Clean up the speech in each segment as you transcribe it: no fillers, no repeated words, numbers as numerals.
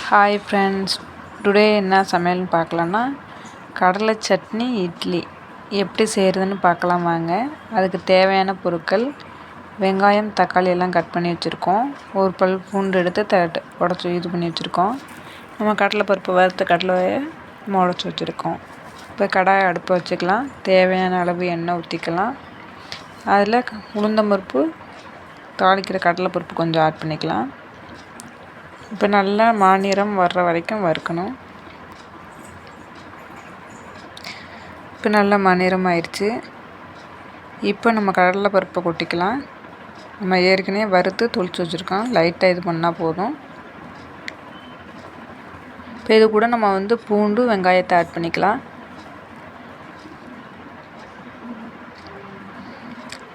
Hi friends, today என்ன சமையல்னு பார்க்கலான்னா கடலை சட்னி இட்லி எப்படி செய்கிறதுன்னு பார்க்கலாம் வாங்க. அதுக்கு தேவையான பொருட்கள் வெங்காயம், தக்காளி எல்லாம் கட் பண்ணி வச்சுருக்கோம். ஒரு பல் பூண்டு எடுத்து உடச்சி இது பண்ணி வச்சுருக்கோம். நம்ம கடலைப்பருப்பு வறுத்த கடலையை நம்ம உடச்சி வச்சுருக்கோம். இப்போ கடாயை அடுப்பை வச்சுக்கலாம். தேவையான அளவு எண்ணெய் ஊற்றிக்கலாம். அதில் உளுந்தம்பருப்பு, தாளிக்கிற கடலைப்பருப்பு கொஞ்சம் ஆட் பண்ணிக்கலாம். இப்போ நல்லா மாநிறம் வர்ற வரைக்கும் வறுக்கணும். இப்போ நல்லா மாநிறம் ஆயிடுச்சு. இப்போ நம்ம கடலைப்பருப்பை கொட்டிக்கலாம். நம்ம ஏற்கனவே வறுத்து தொளிச்சு வச்சுருக்கோம். லைட்டாக இது பண்ணால் போதும். இப்போ இது கூட நம்ம பூண்டு, வெங்காயத்தை ஆட் பண்ணிக்கலாம்.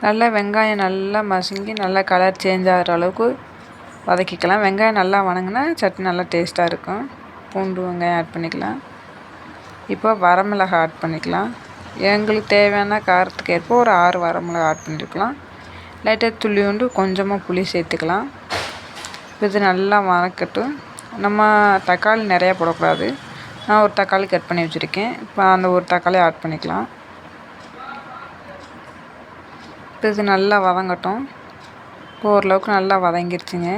நல்லா வெங்காயம் நல்லா மசிஞ்சு நல்லா கலர் சேஞ்ச் ஆகிற அளவுக்கு வதக்கிக்கலாம். வெங்காயம் நல்லா வணங்கினா சட்னி நல்லா டேஸ்ட்டாக இருக்கும். பூண்டு, வெங்காயம் ஆட் பண்ணிக்கலாம். இப்போ வரமிளகாய் ஆட் பண்ணிக்கலாம். எங்களுக்கு தேவையான காரத்துக்கு ஏற்ப ஒரு 6 வரமிளகாய் ஆட் பண்ணிக்கலாம். லைட்டாக துளியுண்டு கொஞ்சமாக புளி சேர்த்துக்கலாம். இது நல்லா வதக்கட்டும். நம்ம தக்காளி நிறையா போடக்கூடாது. நான் ஒரு தக்காளி கட் பண்ணி வச்சுருக்கேன். இப்போ அந்த ஒரு தக்காளி ஆட் பண்ணிக்கலாம். இப்போ இது நல்லா வதங்கட்டும். இப்போ ஓரளவுக்கு நல்லா வதங்கிருச்சுங்க.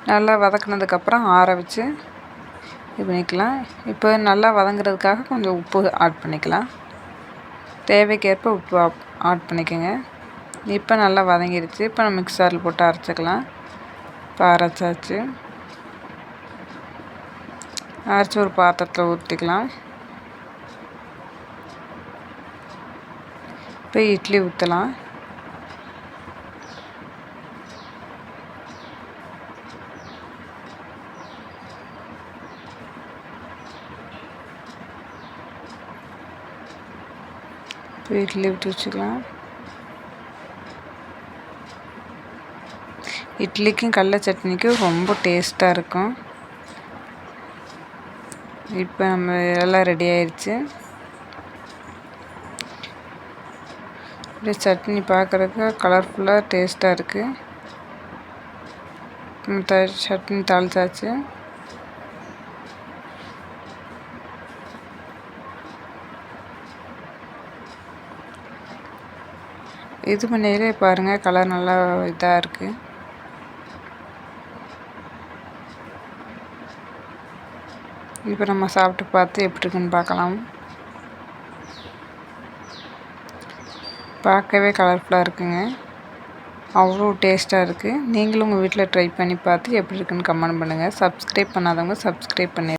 நல்லா வதக்குனதுக்கப்புறம் ஆற வச்சு இது பண்ணிக்கலாம். இப்போ நல்லா வதங்குறதுக்காக கொஞ்சம் உப்பு ஆட் பண்ணிக்கலாம். தேவைக்கேற்ப உப்பு ஆட் பண்ணிக்கோங்க. இப்போ நல்லா வதங்கிருச்சு. இப்போ நம்ம மிக்ஸரில் போட்டு அரைச்சிக்கலாம். இப்போ அரைச்சாச்சு. அரைச்சி ஒரு பாத்திரத்தில் ஊற்றிக்கலாம். இப்போ இட்லி ஊற்றலாம். இப்போ இட்லி ஊற்றி வச்சுக்கலாம். இட்லிக்கும் கடலை சட்னிக்கும் ரொம்ப டேஸ்ட்டாக இருக்கும். இப்போ நம்ம எல்லாம் ரெடி ஆயிடுச்சு. இப்படி சட்னி பார்க்குறதுக்கு கலர்ஃபுல்லாக டேஸ்ட்டாக இருக்குது. சட்னி தாளிச்சாச்சு. இது பண்ணிலே பாருங்கள், கலர் நல்லா இதாக இருக்குது. இப்போ நம்ம சாப்பிட்டு பார்த்து எப்படி இருக்குன்னு பார்க்கலாம். பார்க்கவே கலர்ஃபுல்லாக இருக்குங்க. அவ்வளோ டேஸ்ட்டாக இருக்குது. நீங்களும் உங்கள் வீட்டில் ட்ரை பண்ணி பார்த்து எப்படி இருக்குன்னு கமெண்ட் பண்ணுங்கள். சப்ஸ்கிரைப் பண்ணாதவங்க சப்ஸ்கிரைப் பண்ணி